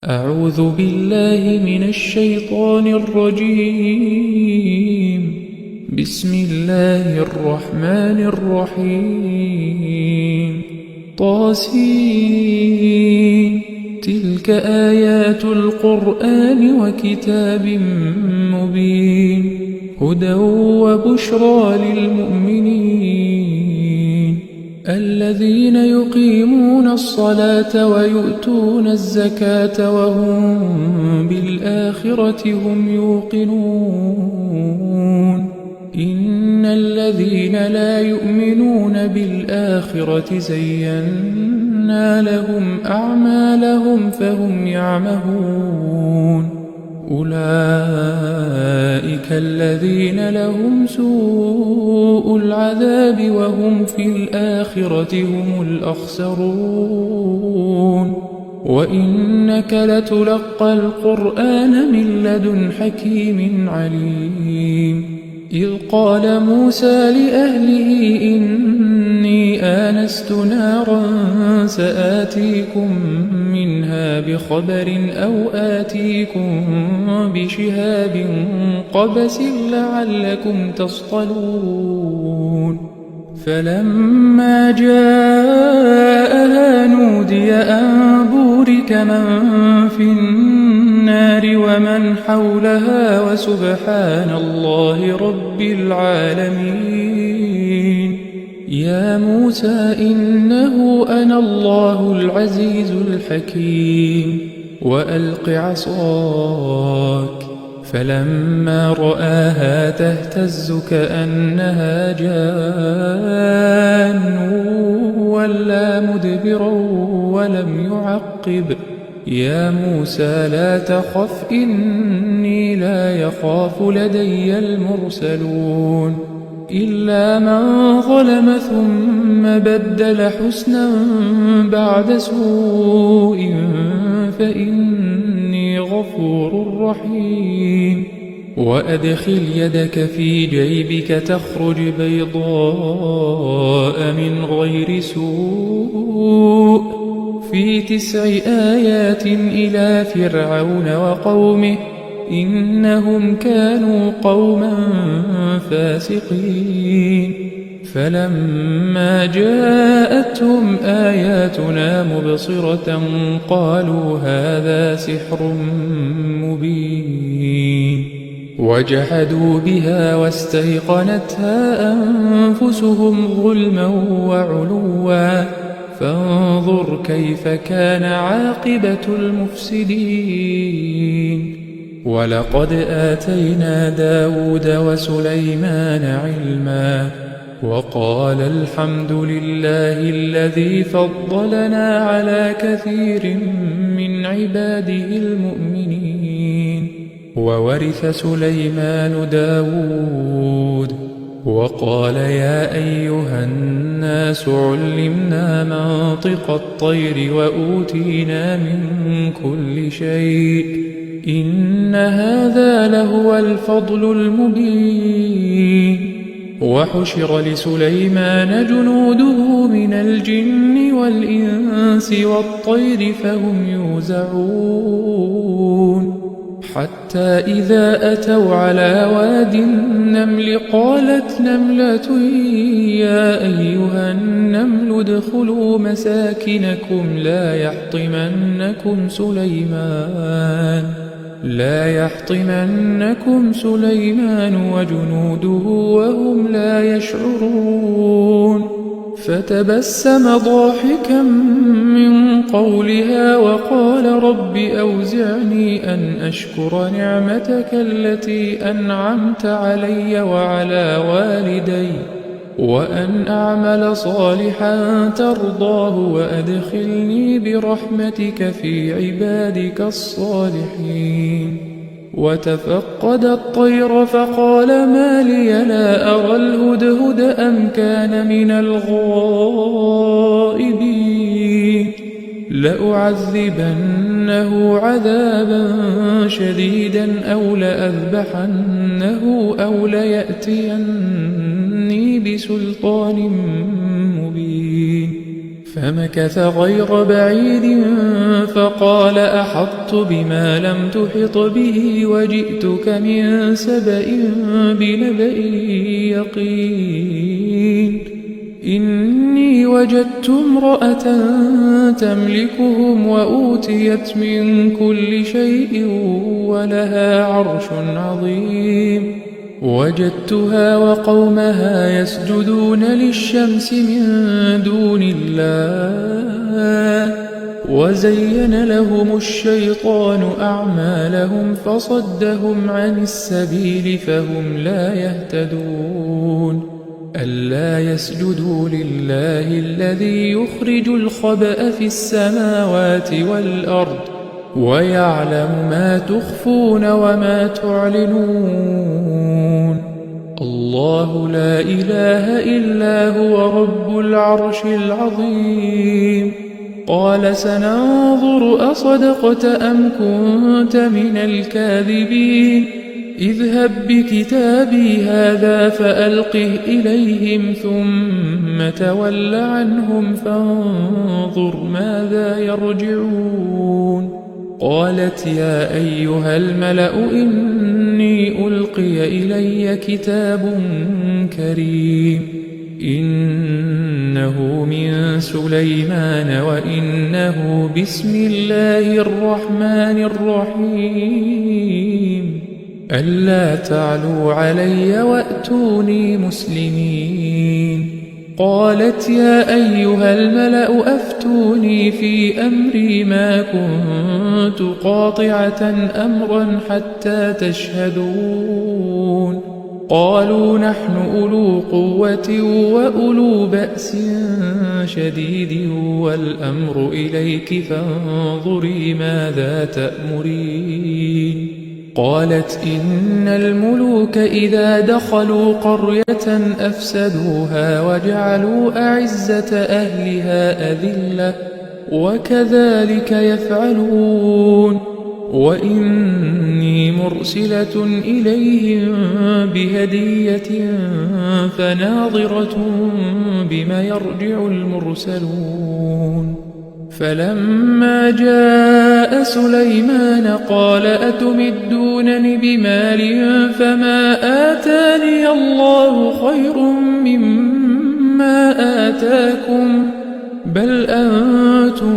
أعوذ بالله من الشيطان الرجيم. بسم الله الرحمن الرحيم. طاسين. تلك آيات القرآن وكتاب مبين، هدى وبشرى للمؤمنين الذين يقيمون الصلاة ويؤتون الزكاة وهم بالآخرة هم يوقنون. إن الذين لا يؤمنون بالآخرة زينا لهم أعمالهم فهم يعمهون. أولئك الذين لهم سوء العذاب وهم في الآخرة هم الأخسرون. وإنك لتلقى القرآن من لدن حكيم عليم. إذ قال موسى لأهله إني آنست نارا سآتيكم منها بخبر أو آتيكم بشهاب قبس لعلكم تصطلون. فلما جاءها نودي أن بورك من في النار ومن حولها وسبحان الله رب العالمين. يا موسى إنه أنا الله العزيز الحكيم. وألق عصاك. فلما رآها تهتز كأنها جان ولا مدبرا ولم يعقب. يا موسى لا تخف إني لا يخاف لدي المرسلون. إلا من ظلم ثم بدل حسنا بعد سوء فإني غفور رحيم. وأدخل يدك في جيبك تخرج بيضاء من غير سوء في 9 آيات إلى فرعون وقومه إنهم كانوا قوما فاسقين. فلما جاءتهم آياتنا مبصرة قالوا هذا سحر مبين. وجحدوا بها واستيقنتها أنفسهم ظلما وعلوا فانظر كيف كان عاقبة المفسدين. ولقد آتينا داود وسليمان علما وقال الحمد لله الذي فضلنا على كثير من عباده المؤمنين. وورث سليمان داود وقال يا أيها الناس علمنا منطق الطير وأوتينا من كل شيء إن هذا لهو الفضل المبين. وحشر لسليمان جنوده من الجن والإنس والطير فهم يوزعون. حتى إذا أتوا على واد النمل قالت نملة يا أيها النمل ادخلوا مساكنكم لا يحطمنكم سليمان وجنوده وهم لا يشعرون. فتبسم ضاحكا من قولها وقال رب أوزعني أن أشكر نعمتك التي أنعمت علي وعلى والدي وأن أعمل صالحا ترضاه وأدخلني برحمتك في عبادك الصالحين. وتفقد الطير فقال ما لي لا أرى الهدهد أم كان من الغائبين. لأعذبنه عذابا شديدا أو لأذبحنه أو ليأتيني بسلطان مبين. فمكث غير بعيد فقال أحطت بما لم تحط به وجئتك من سبأ بنبأ يقين إني وجدت امرأة تملكهم وأوتيت من كل شيء ولها عرش عظيم وجدتها وقومها يسجدون للشمس من دون الله وزين لهم الشيطان أعمالهم فصدهم عن السبيل فهم لا يهتدون ألا يسجدوا لله الذي يخرج الخبأ في السماوات والأرض ويعلم ما تخفون وما تعلنون الله لا إله إلا هو رب العرش العظيم قال سننظر أصدقت أم كنت من الكاذبين اذهب بكتابي هذا فألقه إليهم ثم تول عنهم فانظر ماذا يرجعون قالت يا أيها الملأ إني ألقي إلي كتاب كريم إنه من سليمان وإنه بسم الله الرحمن الرحيم ألا تعلوا علي وأتوني مسلمين قالت يا أيها الملأ أفتوني في أمري ما كنت قاطعة أمرا حتى تشهدون قالوا نحن أولو قوة وأولو بأس شديد والأمر إليك فانظري ماذا تأمرين قالت إن الملوك إذا دخلوا قرية أفسدوها وجعلوا أعزة أهلها أذلة وكذلك يفعلون وإني مرسلة إليهم بهدية فناظرة بما يرجع المرسلون فلما جاء سليمان قال أتمدونني بمال فما آتاني الله خير مما آتاكم بل أنتم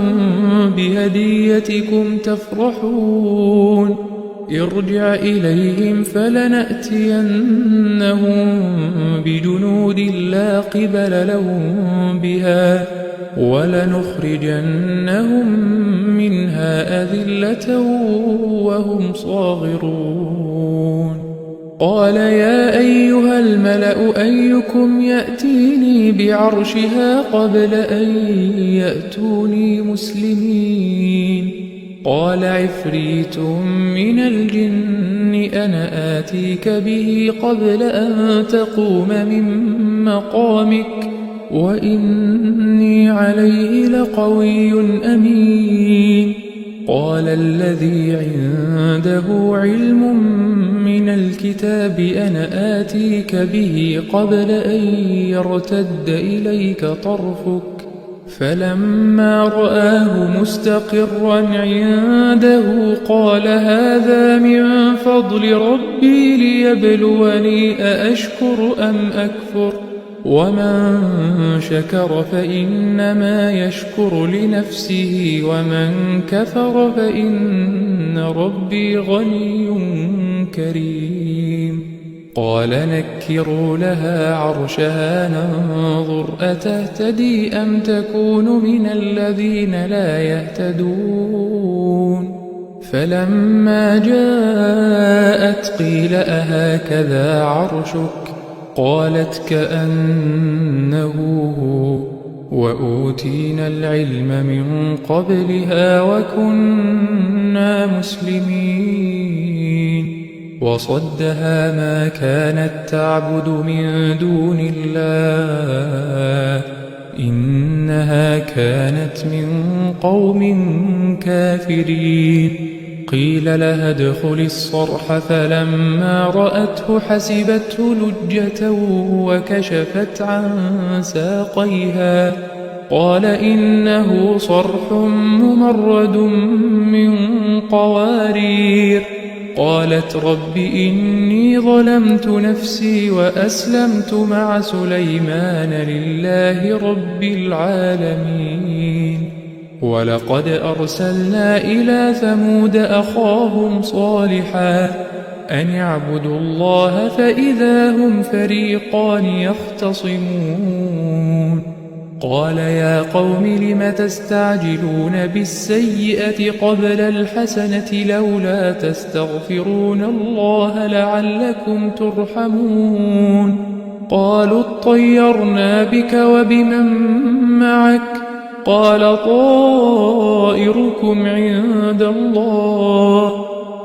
بهديتكم تفرحون ارجع إليهم فلنأتينهم بجنود لا قبل لهم بها ولنخرجنهم منها أذلة وهم صاغرون قال يا أيها الملأ أيكم يأتيني بعرشها قبل أن يأتوني مسلمين قال عفريت من الجن أنا آتيك به قبل أن تقوم من مقامك وإني عليه لقوي أمين قال الذي عنده علم من الكتاب أنا آتيك به قبل أن يرتد إليك طرفك فلما رآه مستقرا عنده قال هذا من فضل ربي ليبلوني أأشكر أم أكفر ومن شكر فإنما يشكر لنفسه ومن كفر فإن ربي غني كريم قال نكروا لها عرشها ننظر أتهتدي أم تكون من الذين لا يهتدون فلما جاءت قيل أهكذا عرشك قالت كأنه هو وأوتينا العلم من قبلها وكنا مسلمين وصدها ما كانت تعبد من دون الله إنها كانت من قوم كافرين قيل لها ادخل الصرح فلما رأته حسبته لجة وكشفت عن ساقيها قال إنه صرح ممرد من قوارير. قالت رب إني ظلمت نفسي وأسلمت مع سليمان لله رب العالمين. ولقد أرسلنا إلى ثمود أخاهم صالحا أن اعبدوا الله فإذا هم فريقان يختصمون. قال يا قوم لم تستعجلون بالسيئة قبل الحسنة لولا تستغفرون الله لعلكم ترحمون. قالوا اطيرنا بك وبمن معك قال طائركم عند الله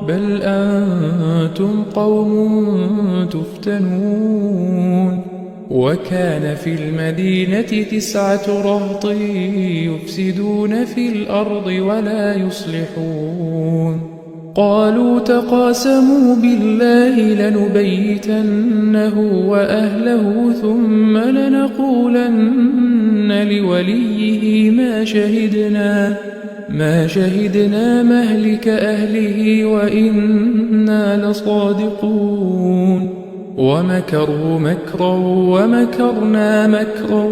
بل أنتم قوم تفتنون. وكان في المدينة 9 رهط يفسدون في الأرض ولا يصلحون. قالوا تقاسموا بالله لنبيتنه وأهله ثم لنقولن لوليه ما شهدنا مهلك أهله وإنا لصادقون. ومكروا مكرا ومكرنا مكرا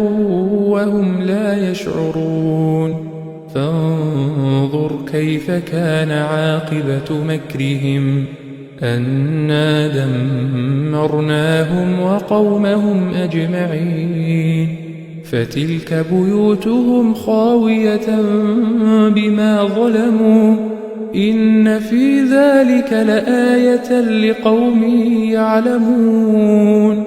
وهم لا يشعرون. فانظر كيف كان عاقبة مكرهم أنا دمرناهم وقومهم أجمعين. فتلك بيوتهم خاوية بما ظلموا إن في ذلك لآية لقوم يعلمون.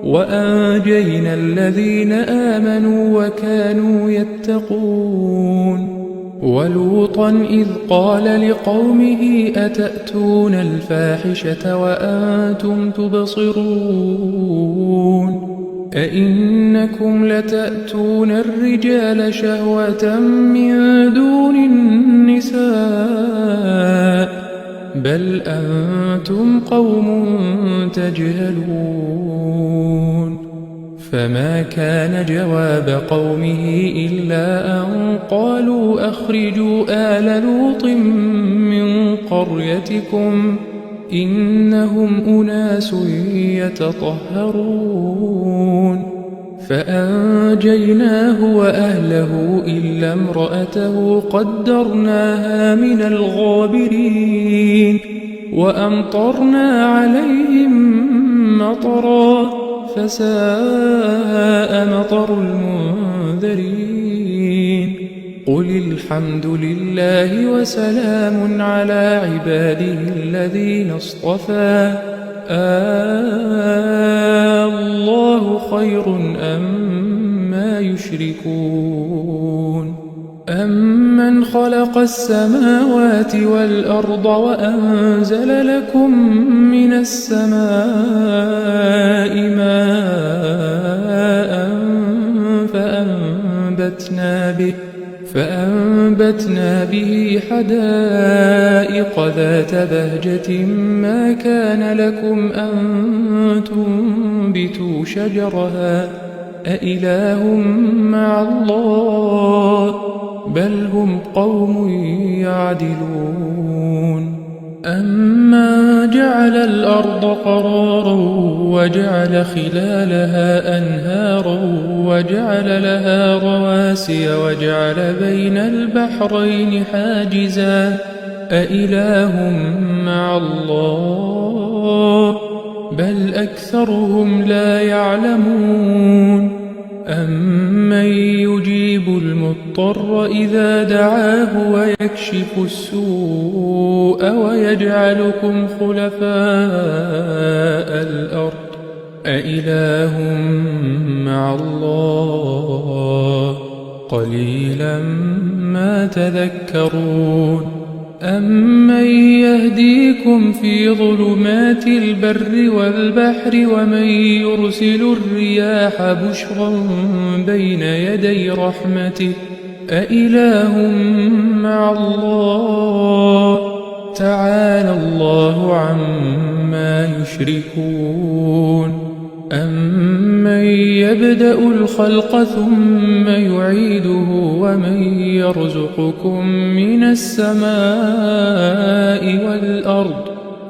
وأنجينا الذين آمنوا وكانوا يتقون. ولوطا إذ قال لقومه أتأتون الفاحشة وأنتم تبصرون أئنكم لتأتون الرجال شهوة من دون النساء بل أنتم قوم تجهلون. فما كان جواب قومه إلا أن قالوا أخرجوا آل لوط من قريتكم إنهم أناس يتطهرون. فأنجيناه وأهله إلا امرأته قدرناها من الغابرين. وأمطرنا عليهم مطرا فساء مطر المنذرين. قل الحمد لله وسلام على عباده الذين اصطفى الله خير أما يشركون. أمن خلق السماوات والأرض وأنزل لكم من السماء ماء فأنبتنا به حدائق ذات بهجة ما كان لكم أن تنبتوا شجرها أإله مع الله بل هم قوم يعدلون. أمن جعل الأرض قرارا وجعل خلالها أنهارا وجعل لها رواسي وجعل بين البحرين حاجزا أإله مع الله بل أكثرهم لا يعلمون. أمن يجيب المضطر إذا دعاه ويكشف السوء ويجعلكم خلفاء الأرض أإله مع الله قليلا ما تذكرون. أمن يهديكم في ظلمات البر والبحر ومن يرسل الرياح بشرا بين يدي رحمته أإله مع الله تعالى الله عما يشركون. أمن يبدأ الخلق ثم يعيده ومن يرزقكم من السماء والأرض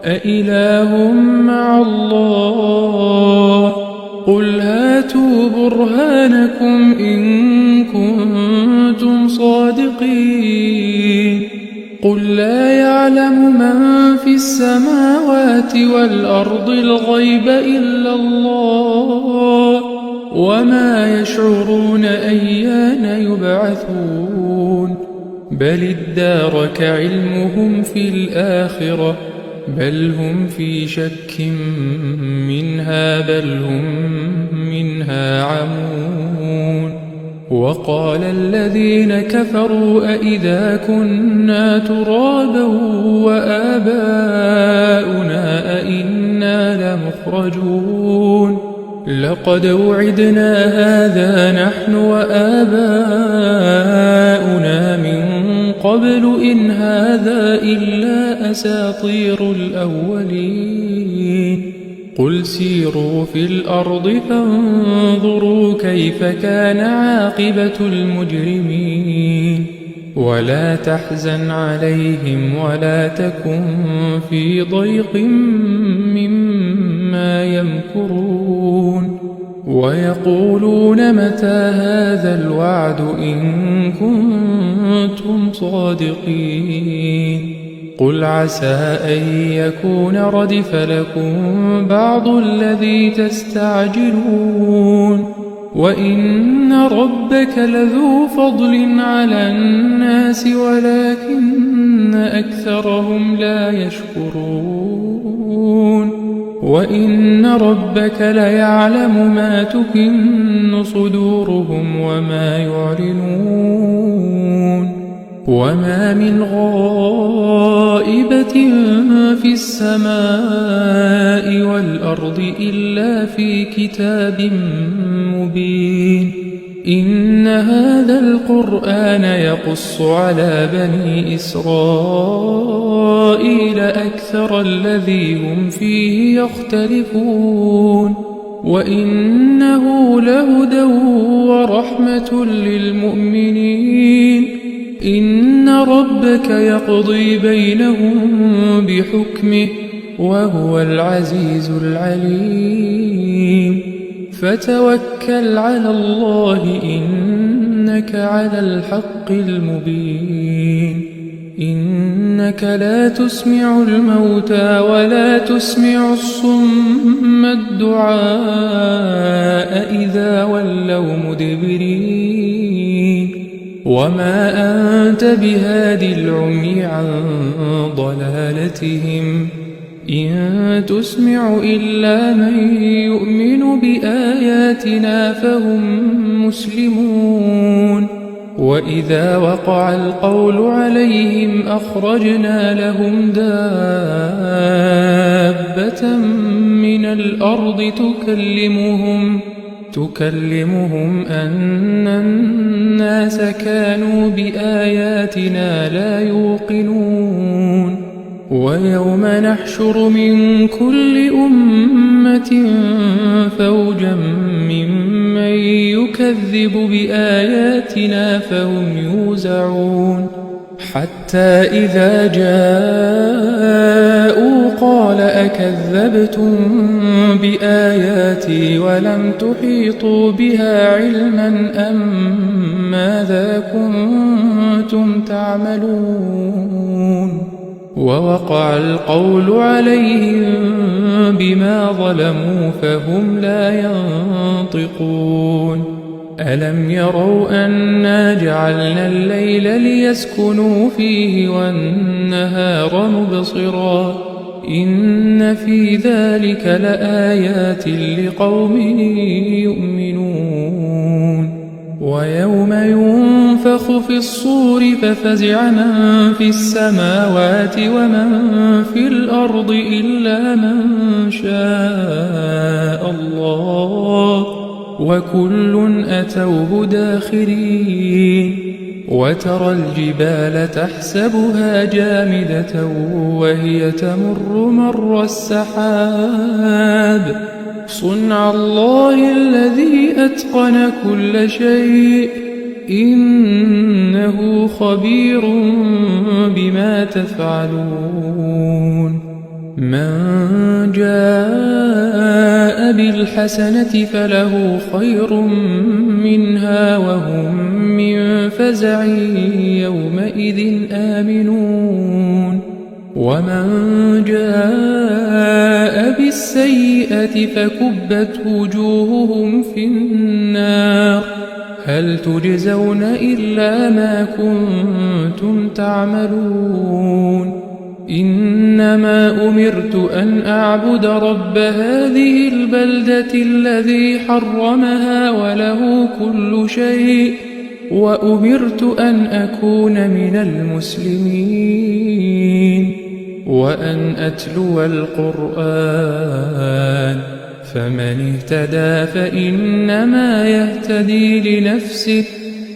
أإله مع الله قل هاتوا برهانكم إن كنتم صادقين قل لا يعلم من في السماوات والأرض الغيب إلا الله وما يشعرون أيان يبعثون بل ادارك علمهم في الآخرة بل هم في شك منها بل هم منها عمون وقال الذين كفروا أئذا كنا ترابا وآباؤنا أئنا لمخرجون لقد وعدنا هذا نحن وآباؤنا من قبل إن هذا إلا أساطير الأولين قل سيروا في الأرض فانظروا كيف كان عاقبة المجرمين ولا تحزن عليهم ولا تكن في ضيق مما يمكرون ويقولون متى هذا الوعد إن كنتم صادقين قل عسى أن يكون ردف لكم بعض الذي تستعجلون وإن ربك لذو فضل على الناس ولكن أكثرهم لا يشكرون وإن ربك ليعلم ما تكن صدورهم وما يعلنون وما من غائبة في السماء والأرض إلا في كتاب مبين إن هذا القرآن يقص على بني إسرائيل أكثر الذي هم فيه يختلفون وإنه لهدى ورحمة للمؤمنين إن ربك يقضي بينهم بحكمه وهو العزيز العليم فتوكل على الله إنك على الحق المبين إنك لا تسمع الموتى ولا تسمع الصم الدعاء إذا ولوا مدبرين وما أنت بهادي العمي عن ضلالتهم إن تسمع إلا من يؤمن بآياتنا فهم مسلمون وإذا وقع القول عليهم أخرجنا لهم دابة من الأرض تكلمهم أن الناس كانوا بآياتنا لا يوقنون ويوم نحشر من كل أمة فوجا ممن يكذب بآياتنا فهم يوزعون حتى إذا جاءوا قال أكذبتم بآياتي ولم تحيطوا بها علما أم ماذا كنتم تعملون ووقع القول عليهم بما ظلموا فهم لا ينطقون ألم يروا أنا جعلنا الليل ليسكنوا فيه والنهار مبصرا إن في ذلك لآيات لقوم يؤمنون ويوم ينفخ في الصور ففزع من في السماوات ومن في الأرض إلا من شاء الله وكل أتوه داخرين وترى الجبال تحسبها جامدة وهي تمر مر السحاب صنع الله الذي أتقن كل شيء إنه خبير بما تفعلون من جاء بالحسنة فله خير منها وهم من فزع يومئذ آمنون ومن جاء بالسيئة فكبت وجوههم في النار هل تجزون إلا ما كنتم تعملون إنما أمرت أن أعبد رب هذه البلدة الذي حرمها وله كل شيء وأمرت أن أكون من المسلمين وأن أتلو القرآن فمن اهتدى فإنما يهتدي لنفسه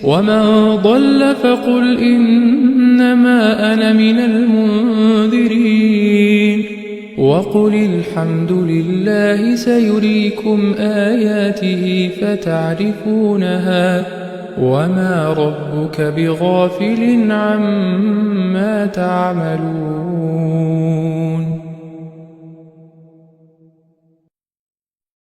ومن ضل فقل إنما أنا من المنذرين وقل الحمد لله سيريكم آياته فتعرفونها وما ربك بغافل عما تعملون